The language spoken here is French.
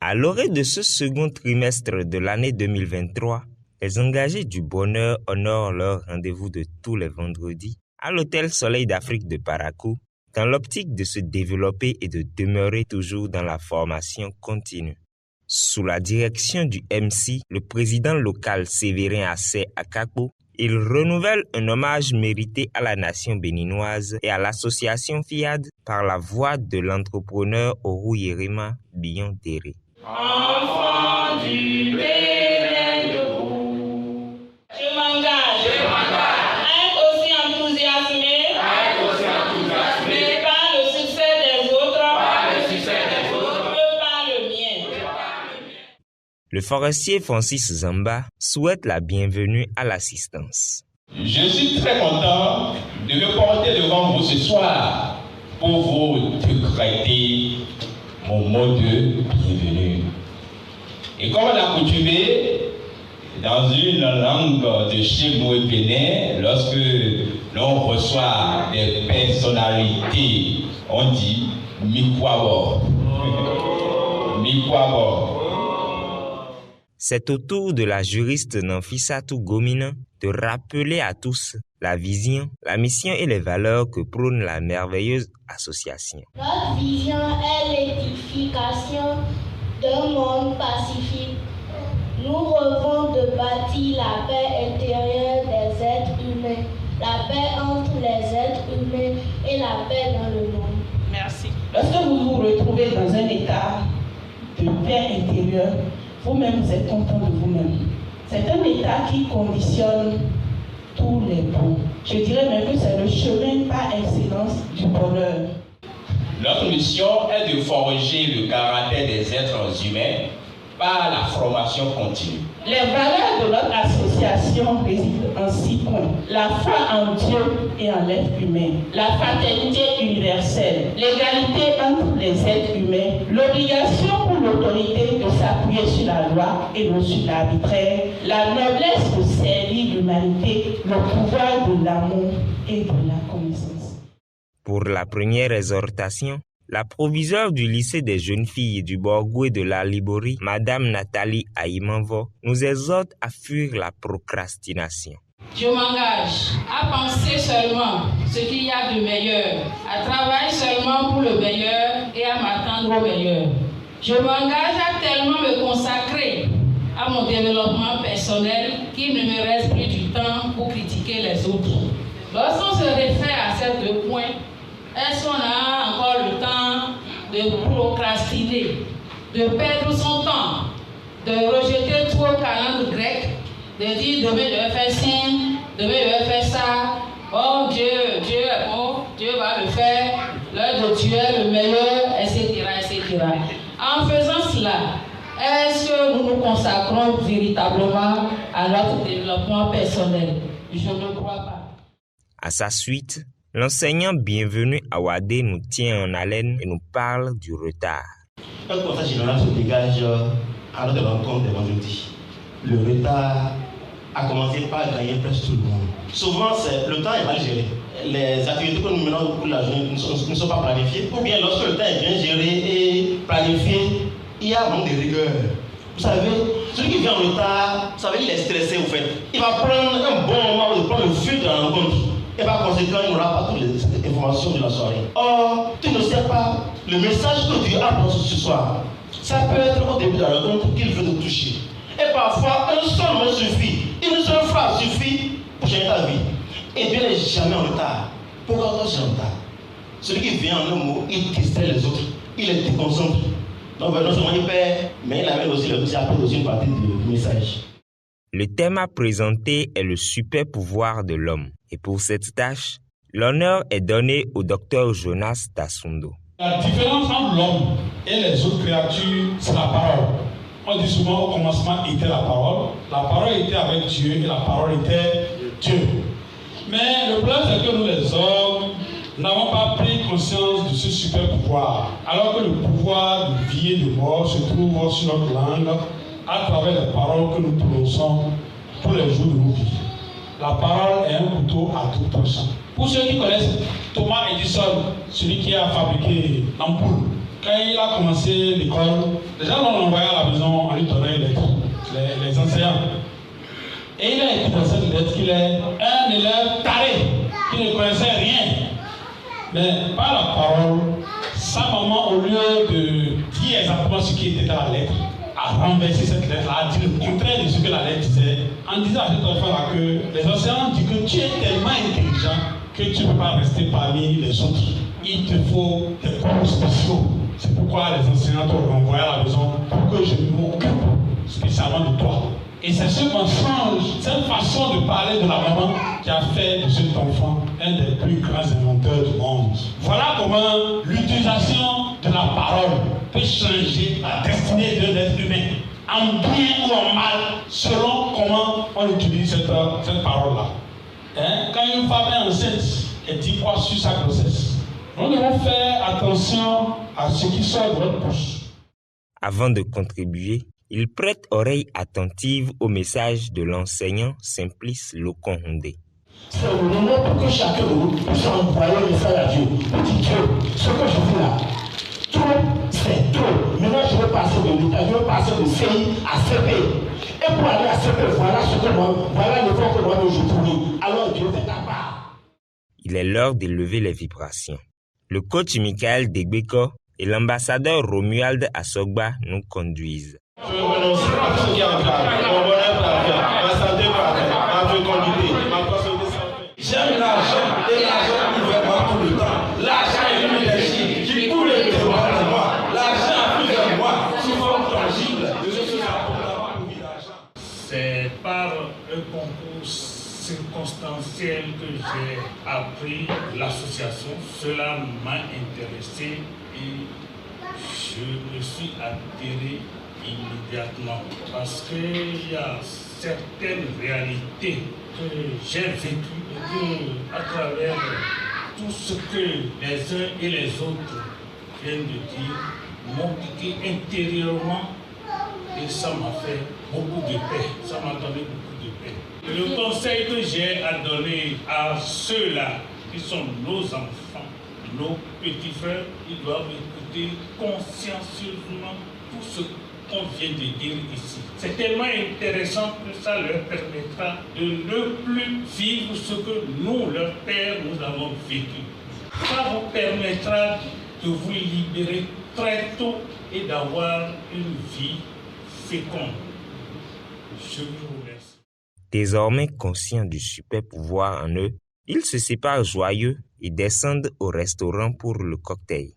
À l'orée de ce second trimestre de l'année 2023, les engagés du bonheur honorent leur rendez-vous de tous les vendredis à l'Hôtel Soleil d'Afrique de Parakou, dans l'optique de se développer et de demeurer toujours dans la formation continue. Sous la direction du MC, le président local Séverin Assé Akakpo, il renouvelle un hommage mérité à la nation béninoise et à l'association FIAD par la voix de l'entrepreneur Oru Yerima Bion Déré. Enfant du Bénin debout, je m'engage à être aussi enthousiasmé par le succès des autres que par le mien. Le forestier Francis Zamba souhaite la bienvenue à l'assistance. Je suis très content de me porter devant vous ce soir pour vous décréter mon mot de bienvenue. Et comme l'accoutumé, dans une langue de chez nous au Bénin, lorsque l'on reçoit des personnalités, on dit Mikwabo. Mikwabo. C'est au tour de la juriste Nanfisatou Gomina de rappeler à tous la vision, la mission et les valeurs que prône la merveilleuse association. Notre vision est l'édification d'un monde pacifique. Nous rêvons de bâtir la paix intérieure des êtres humains, la paix entre les êtres humains et la paix dans le monde. Merci. Lorsque vous vous retrouvez dans un état de paix intérieure, vous-même vous êtes content de vous-même. C'est un état qui conditionne tous les bons. Je dirais même que c'est le chemin par excellence du bonheur. Notre mission est de forger le caractère des êtres humains par la formation continue. Les valeurs de notre association résident en 6 points. La foi en Dieu et en l'être humain, la fraternité universelle, l'égalité entre les êtres humains, l'obligation pour l'autorité de s'appuyer sur la loi et non sur l'arbitraire, la noblesse de servir l'humanité, le pouvoir de l'amour et de la connaissance. Pour la première exhortation, la proviseure du lycée des jeunes filles du Borgoué de la Liborie, Madame Nathalie Aïmanvo, nous exhorte à fuir la procrastination. Je m'engage à penser seulement ce qu'il y a de meilleur, à travailler seulement pour le meilleur et à m'attendre au meilleur. Je m'engage à tellement me consacrer à mon développement personnel qu'il ne me reste plus du temps pour critiquer les autres. Lorsqu'on se réfère à ces 2 points, est-ce qu'on a encore le temps de procrastiner, de perdre son temps, de rejeter tout au calendrier grec, de dire demain je vais faire ci, demain je vais faire ça, oh Dieu est bon, Dieu va le faire, l'heure de Dieu est le meilleur, etc., etc. En faisant cela, est-ce que nous nous consacrons véritablement à notre développement personnel? Je ne crois pas. À sa suite, l'enseignant bienvenu à Wadé nous tient en haleine et nous parle du retard. Un constat général se dégage à notre rencontre de vendredi. Le retard a commencé par gagner presque tout le monde. Souvent, le temps est mal géré. Les activités que nous menons pour la journée ne sont pas planifiées. Ou bien lorsque le temps est bien géré et planifié, il y a un manque de rigueur. Vous savez, celui qui vient en retard, vous savez, il est stressé au fait. Il va prendre un bon moment de prendre le fil de la rencontre. Et par conséquent, il n'aura pas toutes les informations de la soirée. Or, tu ne sais pas le message que Dieu a pensé ce soir. Ça peut être au début de la rencontre qu'il veut te toucher. Et parfois, un seul mot suffit, une seule phrase suffit pour changer ta vie. Et Dieu n'est jamais en retard. Pourquoi toi, c'est en retard? Celui qui vient en un mot, il distrait les autres. Il les déconcentre. Donc, non seulement il perd, mais il amène aussi une partie du message. Le thème à présenter est le super pouvoir de l'homme. Et pour cette tâche, l'honneur est donné au docteur Jonas Tassundo. La différence entre l'homme et les autres créatures, c'est la parole. On dit souvent au commencement était la parole était avec Dieu et la parole était Dieu. Mais le problème c'est que nous les hommes n'avons pas pris conscience de ce super pouvoir, alors que le pouvoir de vie et de mort se trouve sur notre langue à travers les paroles que nous prononçons tous les jours de nos vies. La parole est un couteau à tout tranchant. Pour ceux qui connaissent Thomas Edison, celui qui a fabriqué l'ampoule, quand il a commencé l'école, Déjà, on l'envoyait à la maison en lui donnant une lettre, les enseignants. Et il a écrit dans cette lettre qu'il est un élève taré, qui ne connaissait rien. Mais par la parole, sa maman, au lieu de dire exactement ce qui était dans la lettre, a renversé cette lettre-là, a dit le contraire de ce que la lettre disait, en disant à cet enfant-là que les enseignants disent que tu es tellement intelligent que tu ne peux pas rester parmi les autres. Il te faut des cours spéciaux. C'est pourquoi les enseignants t'ont renvoyé à la maison pour que je m'occupe spécialement de toi. Et c'est ce mensonge, cette façon de parler de la maman qui a fait de cet enfant un des plus grands inventeurs du monde. Voilà comment l'utilisation de la parole peut changer la destinée d'un être humain, en bien ou en mal, selon comment on utilise cette parole-là. Quand une femme est enceinte, elle dit quoi sur sa grossesse? Nous devons faire attention à ce qui sort de notre bouche. Avant de contribuer, il prête oreille attentive au message de l'enseignant Simplice Lokonhondé. C'est le moment pour que chacun de nous puisse envoyer le message à Dieu. Petit Dieu, ce que je fais là, trop, c'est trop. Maintenant, je vais passer de l'État, je vais passer de CI à CP. Et pour aller à CP, voilà ce que moi, voilà le temps que moi je pourris. Alors Dieu fait ta part. Il est l'heure d'élever les vibrations. Le coach Michael Degbeko et l'ambassadeur Romuald Assogba nous conduisent. Je veux renoncer à tout ce qui est en place. Mon bonheur parfait, ma santé parfaite, ma fécondité, ma prospérité sans fin. J'aime l'argent et l'argent couvre vraiment tout le temps. L'argent est une énergie qui coule et dévoile de moi. L'argent a plus de moi, sous forme tangible. Je suis abondamment nourri d'argent. C'est par un concours circonstanciel que j'ai appris l'association. Cela m'a intéressé et je me suis attiré immédiatement parce qu'il y a certaines réalités que j'ai vécues et que à travers tout ce que les uns et les autres viennent de dire m'ont piqué intérieurement et ça m'a fait beaucoup de paix, ça m'a donné beaucoup de paix. Le conseil que j'ai à donner à ceux-là qui sont nos enfants, nos petits frères, ils doivent écouter consciencieusement tout ce qu'on vient de dire ici. C'est tellement intéressant que ça leur permettra de ne plus vivre ce que nous, leurs pères, nous avons vécu. Ça vous permettra de vous libérer très tôt et d'avoir une vie féconde. Je vous remercie. Désormais conscients du super pouvoir en eux, ils se séparent joyeux et descendent au restaurant pour le cocktail.